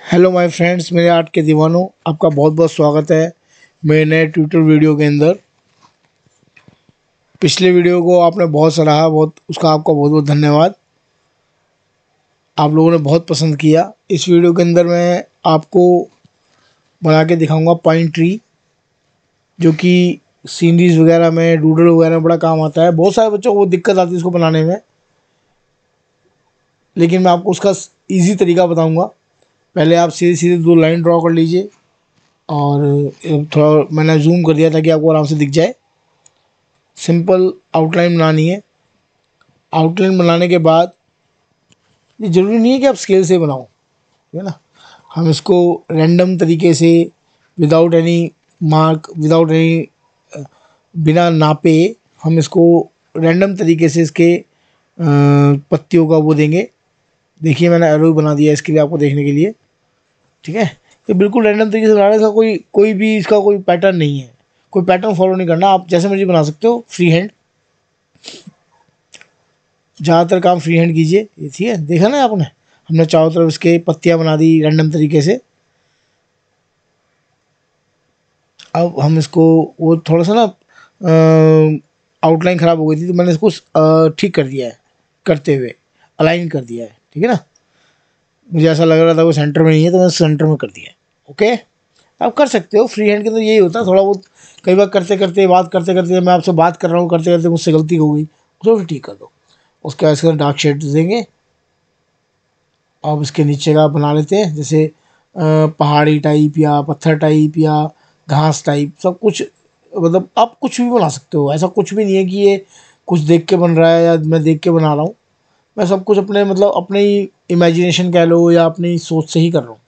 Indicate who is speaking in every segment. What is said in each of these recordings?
Speaker 1: Hello my friends, मेरे art के दीवानों, आपका बहुत बहुत स्वागत है मेरे नए ट्विटर वीडियो के अंदर। पिछले वीडियो को आपने बहुत सराहा, बहुत उसका आपका बहुत बहुत धन्यवाद। आप लोगों ने बहुत पसंद किया। इस वीडियो के अंदर मैं आपको बना के दिखाऊंगा पाइन ट्री, जो कि सीनरीज वगैरह में, डूडल वगैरह में बड़ा काम आता है। बहुत सारे बच्चों को वो दिक्कत आती है इसको बनाने में, लेकिन मैं आपको उसका ईजी तरीका बताऊँगा। पहले आप सीधे सीधे दो लाइन ड्रॉ कर लीजिए, और थोड़ा मैंने जूम कर दिया ताकि आपको आराम से दिख जाए। सिंपल आउटलाइन बनानी है। आउटलाइन बनाने के बाद ये ज़रूरी नहीं है कि आप स्केल से बनाओ, ठीक है ना। हम इसको रैंडम तरीके से, without any mark, without any, बिना नापे, हम इसको रैंडम तरीके से इसके पत्तियों का वो देंगे। देखिए मैंने एरो बना दिया इसके लिए, आपको देखने के लिए, ठीक है। ये बिल्कुल रैंडम तरीके से बनाने का कोई भी इसका कोई पैटर्न नहीं है। कोई पैटर्न फॉलो नहीं करना, आप जैसे मर्जी बना सकते हो, फ्री हैंड। ज़्यादातर काम फ्री हैंड कीजिए। ये ठीक है, देखा ना आपने, हमने चारों तरफ इसके पत्तियां बना दी रैंडम तरीके से। अब हम इसको, वो थोड़ा सा ना आउटलाइन ख़राब हो गई थी, तो मैंने इसको ठीक कर दिया है, करते हुए अलाइन कर दिया है, ठीक है ना। मुझे ऐसा लग रहा था वो सेंटर में नहीं है, तो मैंने सेंटर में कर दिया है। ओके, आप कर सकते हो। फ्री हैंड के अंदर यही होता है, थोड़ा बहुत कई बार करते करते, बात करते करते, मैं आपसे बात कर रहा हूँ, करते करते मुझसे गलती हो गई, उसको फिर ठीक कर दो। उसके बाद इसके डार्क शेड देंगे। अब इसके नीचे का बना लेते हैं, जैसे पहाड़ी टाइप या पत्थर टाइप या घास टाइप, सब कुछ। मतलब आप कुछ भी बना सकते हो, ऐसा कुछ भी नहीं है कि ये कुछ देख के बन रहा है या मैं देख के बना रहा हूँ। मैं सब कुछ अपने, मतलब अपने ही इमेजिनेशन कह लो या अपनी सोच से ही कर रहा हूँ।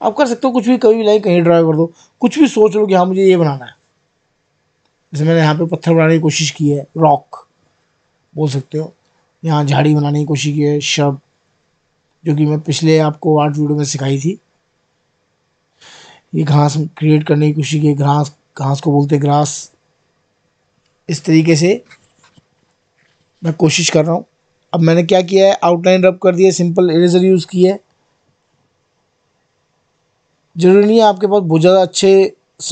Speaker 1: आप कर सकते हो कुछ भी, कभी भी लाइक कहीं ड्रा कर दो, कुछ भी सोच लो कि हाँ मुझे ये बनाना है। जैसे मैंने यहाँ पे पत्थर बनाने की कोशिश की है, रॉक बोल सकते हो। यहाँ झाड़ी बनाने की कोशिश की है, शब, जो कि मैं पिछले आपको आर्ट वीडियो में सिखाई थी। ये घास क्रिएट करने की कोशिश की है, घास, घास को बोलते ग्रास। इस तरीके से मैं कोशिश कर रहा हूँ। अब मैंने क्या किया है, आउटलाइन रब कर दिया, सिंपल इरेजर यूज़ की है। जरूरी नहीं है आपके पास बहुत ज़्यादा अच्छे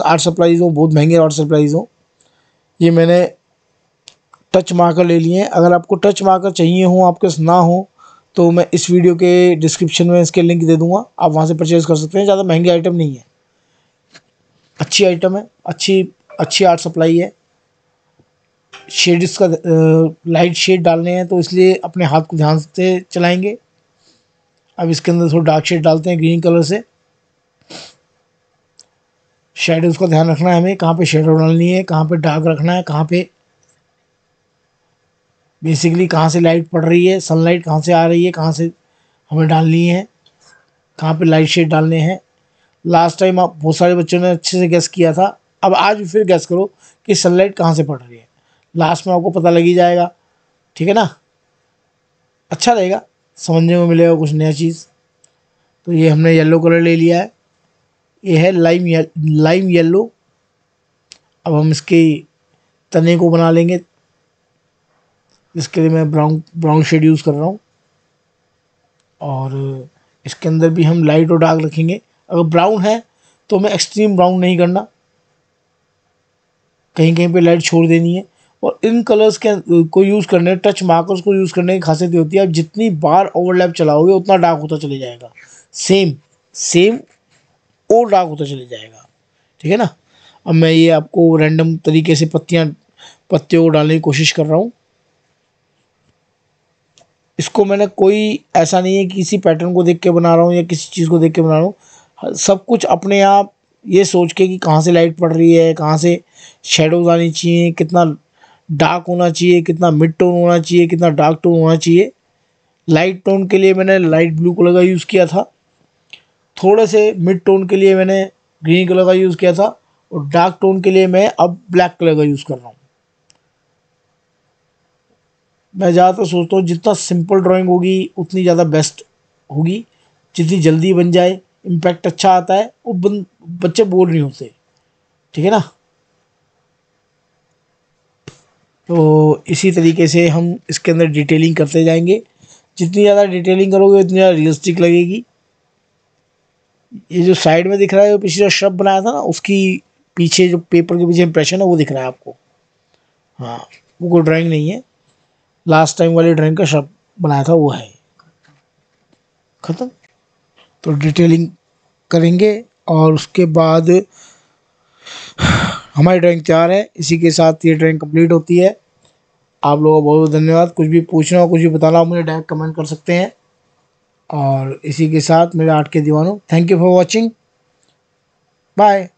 Speaker 1: आर्ट सप्लाईज हो, बहुत महंगे आर्ट सप्लाईज हो। ये मैंने टच मार्कर ले लिए हैं। अगर आपको टच मार्कर चाहिए हो, आपके पास ना हो, तो मैं इस वीडियो के डिस्क्रिप्शन में इसके लिंक दे दूंगा, आप वहाँ से परचेज़ कर सकते हैं। ज़्यादा महंगी आइटम नहीं है, अच्छी आइटम है, अच्छी अच्छी आर्ट सप्लाई है। शेड इसका लाइट शेड डालने हैं, तो इसलिए अपने हाथ को ध्यान से चलाएंगे। अब इसके अंदर थोड़ा डार्क शेड डालते हैं ग्रीन कलर से। शेडोज़ का ध्यान रखना है हमें, कहाँ पे शेडो डालनी है, कहाँ पे डार्क रखना है, कहाँ पे बेसिकली कहाँ से लाइट पड़ रही है, सनलाइट कहाँ से आ रही है, कहाँ से हमें डालनी है, कहाँ पे लाइट शेड डालने हैं। लास्ट टाइम आप बहुत सारे बच्चों ने अच्छे से गेस किया था, अब आज भी फिर गेस करो कि सनलाइट कहाँ से पड़ रही है। लास्ट में आपको पता लग ही जाएगा, ठीक है ना। अच्छा रहेगा, समझने में मिलेगा कुछ नया चीज़। तो ये हमने येलो कलर ले लिया है, ये है लाइम येलो। अब हम इसके तने को बना लेंगे, जिसके लिए मैं ब्राउन ब्राउन शेड यूज़ कर रहा हूँ। और इसके अंदर भी हम लाइट और डार्क रखेंगे। अगर ब्राउन है तो हमें एक्सट्रीम ब्राउन नहीं करना, कहीं कहीं पे लाइट छोड़ देनी है। और इन कलर्स के को यूज़ करने, टच मार्कर्स को यूज़ करने की खासियत ये होती है, आप जितनी बार ओवरलैप चलाओगे उतना डार्क होता चले जाएगा, सेम सेम और डार्क होता चले जाएगा, ठीक है ना। अब मैं ये आपको रैंडम तरीके से पत्तियों को डालने की कोशिश कर रहा हूँ। इसको मैंने, कोई ऐसा नहीं है कि किसी पैटर्न को देख के बना रहा हूँ या किसी चीज़ को देख के बना रहा हूँ। सब कुछ अपने आप ये सोच के कि कहाँ से लाइट पड़ रही है, कहाँ से शेडोज आनी चाहिए, कितना डार्क होना चाहिए, कितना मिड टोन होना चाहिए, कितना डार्क टोन होना चाहिए। लाइट टोन के लिए मैंने लाइट ब्लू कलर का यूज़ किया था, थोड़े से मिड टोन के लिए मैंने ग्रीन कलर का यूज़ किया था, और डार्क टोन के लिए मैं अब ब्लैक कलर का यूज़ कर रहा हूँ। मैं ज़्यादातर सोचता हूँ जितना सिंपल ड्राइंग होगी उतनी ज़्यादा बेस्ट होगी, जितनी जल्दी बन जाए, इम्पैक्ट अच्छा आता है, वो बच्चे बोर नहीं होते, ठीक है ना। तो इसी तरीके से हम इसके अंदर डिटेलिंग करते जाएंगे। जितनी ज़्यादा डिटेलिंग करोगे उतनी ज़्यादा रियलिस्टिक लगेगी। ये जो साइड में दिख रहा है, जो पिछले शब्द बनाया था ना, उसकी पीछे जो पेपर के पीछे इंप्रेशन है वो दिख रहा है आपको। हाँ, वो कोई ड्राइंग नहीं है, लास्ट टाइम वाली ड्राइंग का शब्द बनाया था वो है। खत्म। तो डिटेलिंग करेंगे और उसके बाद हमारी ड्राइंग तैयार है। इसी के साथ ये ड्राइंग कंप्लीट होती है। आप लोगों का बहुत बहुत धन्यवाद। कुछ भी पूछना हो, कुछ भी बताना हो, मुझे डायरेक्ट कमेंट कर सकते हैं। और इसी के साथ मेरे आर्ट के दीवानों, thank you for watching, bye.